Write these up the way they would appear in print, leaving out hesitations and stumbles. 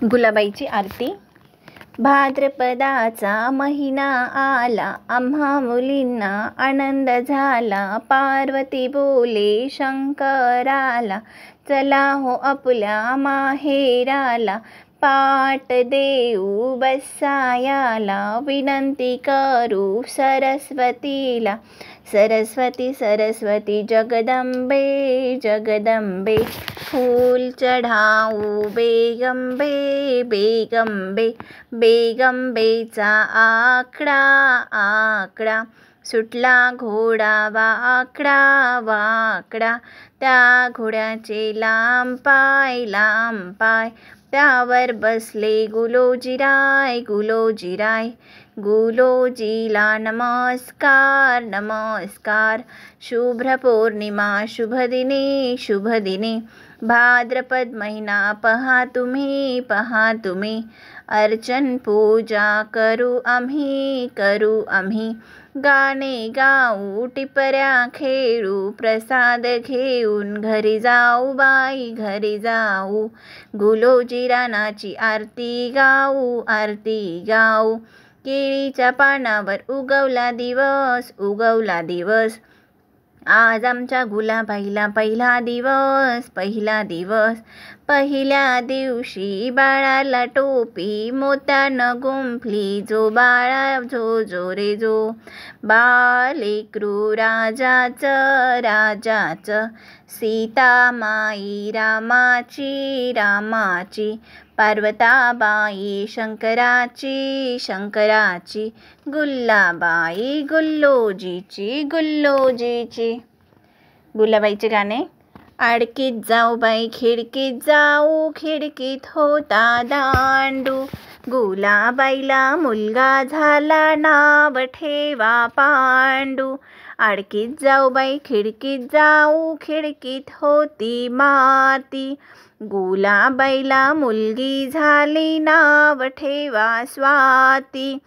गुलाबाईची आरती। भाद्रपदाचा महिना आला, आम्हा मुलींना आनंद झाला। पार्वती बोले शंकराला, चला हो आपल्या माहेराला। पाट देऊ बसायाला, विनंती करू सरस्वतीला। सरस्वती सरस्वती जगदंबे जगदंबे, फूल चढाऊ बेगंबे बेगंबे। बेगंबेचा आकडा आकडा, सुटला घोडा वाकडा वाकडा। त्या घोड्याचे लांब पाय लांब पाय, त्यावर बसले गुलोजीराय गुलोजीराय। गुलोजीला नमस्कार नमस्कार, शुभ्र पौर्णिमा शुभदिनी शुभदिनी। भाद्रपद महिना पहा तुम्ही, अर्चन पूजा करू आम्ही। गाणे गाऊ टिपऱ्या खेळू, प्रसाद घेऊन घरी जाऊ बाई घरी जाऊ। गुलोजी रानाची आरती गाऊ। केळीच्या पानावर उगवला दिवस, आज आमच्या गुलाबाईला पहिला दिवस। पहिल्या दिवशी बाळाला टोपी, मोत्यानं गुंफली जो बाळा जो रे जो। बाळ लेकरू राजाचं, सीता माई रामाची। पार्वताबाई शंकराची, गुल्लाबाई गुल्लोजीची। गुलाबाईचे गाणे। आडकीत जाऊ बाई खिडकीत जाऊ, खिडकीत होता दांडू। गुलाबाईला मुलगा झाला, नाव ठेवा पांडू। आडकीत जाऊ बाई खिडकीत जाऊ, खिडकीत होती माती। गुलाबाईला मुलगी झाली, नाव ठेवा स्वाती।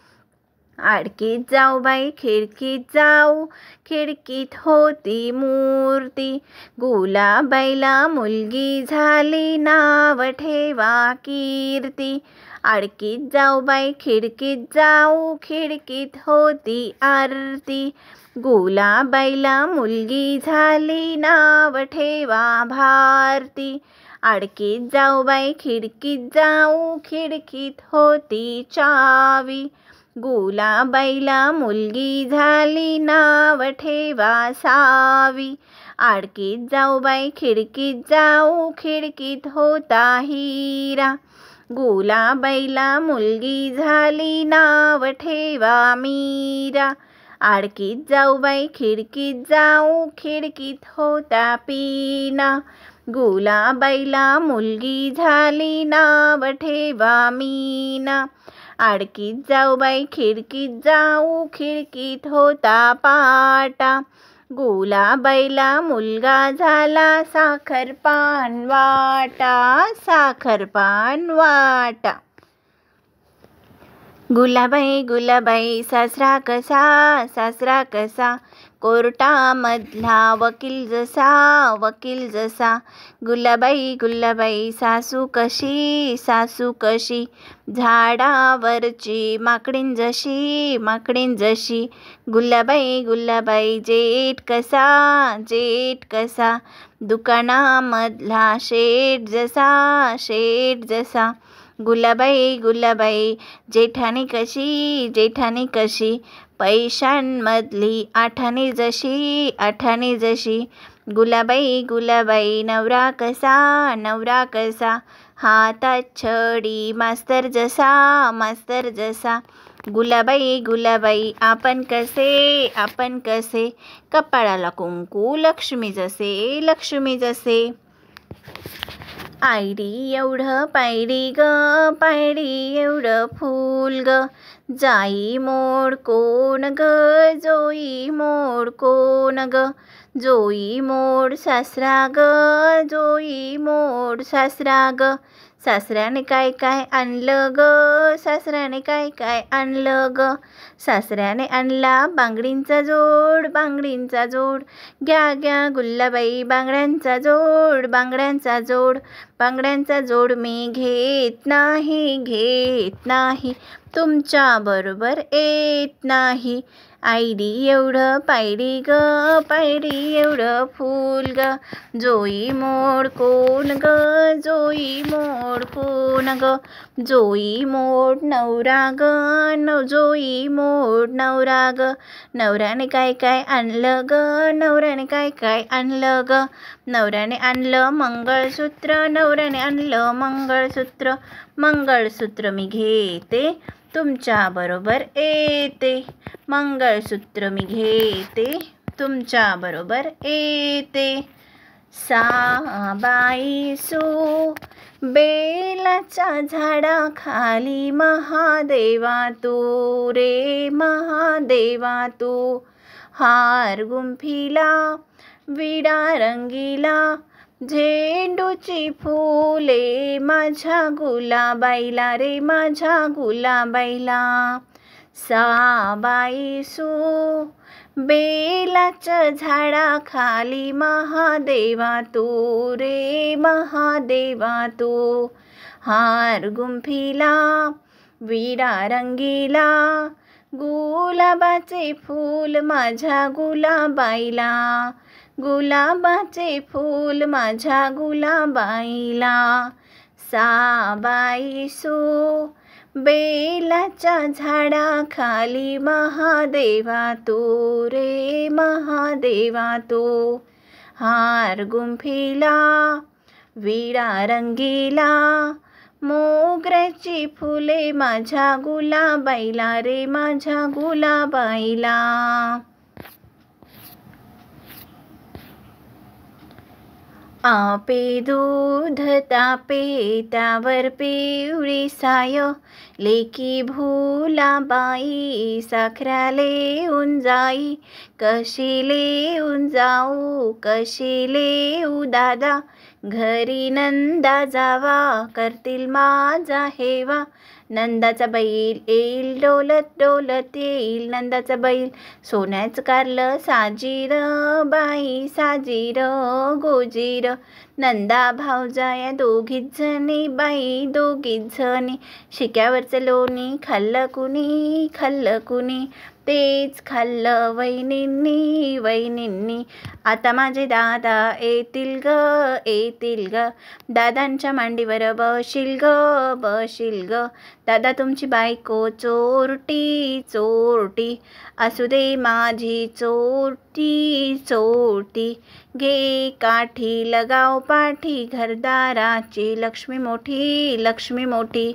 आडकीत जाऊ बाई खिडकीत जाऊ, खिडकीत होती मूर्ती। गुलाबाईला मुलगी झाली, नाव ठेवा कीर्ती। आडकीत जाऊ बाई खिडकीत जाऊ, खिडकीत होती आरती। गुलाबाईला मुलगी झाली, नाव ठेवा भारती। आडकीत जाऊ बाई खिडकीत जाऊ, खिडकीत होती चावी। गुलाबाईला मुलगी झाली, नाव ठेवा सावी। आडकीत जाऊ बाई खिडकीत जाऊ, खिडकीत होता हिरा। गुलाबाईला मुलगी झाली, नाव ठेवा मीरा। आडकीत जाऊ बाई खिडकीत जाऊ, खिडकीत होता पिना। गुलाबाईला मुलगी झाली, नाव ठेवा मीना। आडकीत जाऊ बाई खिडकीत जाऊ, खिडकीत होता पाटा। गुलाबाईला मुलगा झाला, साखरपान वाटा। गुलाबाई सासरा कसा, कोर्टामधला वकील जसा। गुलाबाई सासू कशी, झाडावरची माकडीन जशी। गुलाबाई जेठ कसा, दुकानामधला शेठ जसा। गुलाबाई जेठानी कशी, पैशांमधली आठाणी जशी। गुलाबाई नवरा कसा, हातात छडी मास्तर जसा। गुलाबाई आपण कसे, कपाळाला कुंकू लक्ष्मी जसे। आयडी एवढं पायडी एवढं फूल ग, जाई मोड कोण ग, जोई मोड कोण ग। जोई मोड सासरा ग, सासऱ्याने काय आणलं ग, सासऱ्याने आणला बांगडींचा जोड। घ्या गुल्लाबाई बांगड्यांचा जोड। बांगड्यांचा जोड मी घेत नाही, तुमच्या बरोबर येत नाही. आयडी एवढं पायडी ग, पायडी एवढं फूल ग, जोई मोड कोण ग, जोई मोड कोण ग, जोई मोड नवरा ग, जोई मोड नवरा ग, नवऱ्याने काय काय आणलं ग, नवऱ्याने काय काय आणलं ग, नवऱ्याने आणलं मंगळसूत्र, नवऱ्याने आणलं मंगळसूत्र, मंगळसूत्र मी घेते, तुमच्या बरोबर येते, मंगळसूत्र मी घेते, तुमच्या बरोबर येते. साबाई सो बेलाच्या झाडाखाली महादेवा तू रे महादेवा तू, हार गुंफिला विडा रंगीला, झेंडूची फुले माझ्या गुलाबाईला रे माझ्या गुलाबाईला. साबाई सो बेलाच्या झाडाखाली महादेवा तू रे महादेवा तू, हार गुंफिला विडा रंगीला, गुलाबाचे फूल माझ्या गुलाबाईला, गुलाबाचे फूल माझ्या गुलाबाईला. साबाई सो बेलाच्या झाडाखाली महादेवा तू रे महादेवा तू, हार गुंफिला विडा रंगीला, मोगऱ्याची फुले माझ्या गुलाबाईला रे माझ्या गुलाबाईला. आपे दूध तापे त्यावर पिवळी साय, लेकी भुलाबाई साखराले जाई, कशी लेऊन जाऊ कशी लेऊ दादा, घरी नंदा जावा करतील माझा हेवा, नंदाचा बैल येईल डोलत डोलत येईल, नंदाचा बैल सोन्याचं कारलं साजीर बाई साजीर गोजीर, नंदा भावजाया दोघीच जणी बाई दोघीच जणी, शिक्यावरचं लोणी खाल्लं कुणी तेच खाल्लं वहिनींनी वहिनींनी. आता माझे दादा येतील ग, दादांच्या मांडीवर बशील ग, दादा तुमची बायको चोरटी चोरटी, असू दे माझी चोरटी, घे काठी लगाव पाठी, घरदाराची लक्ष्मी मोठी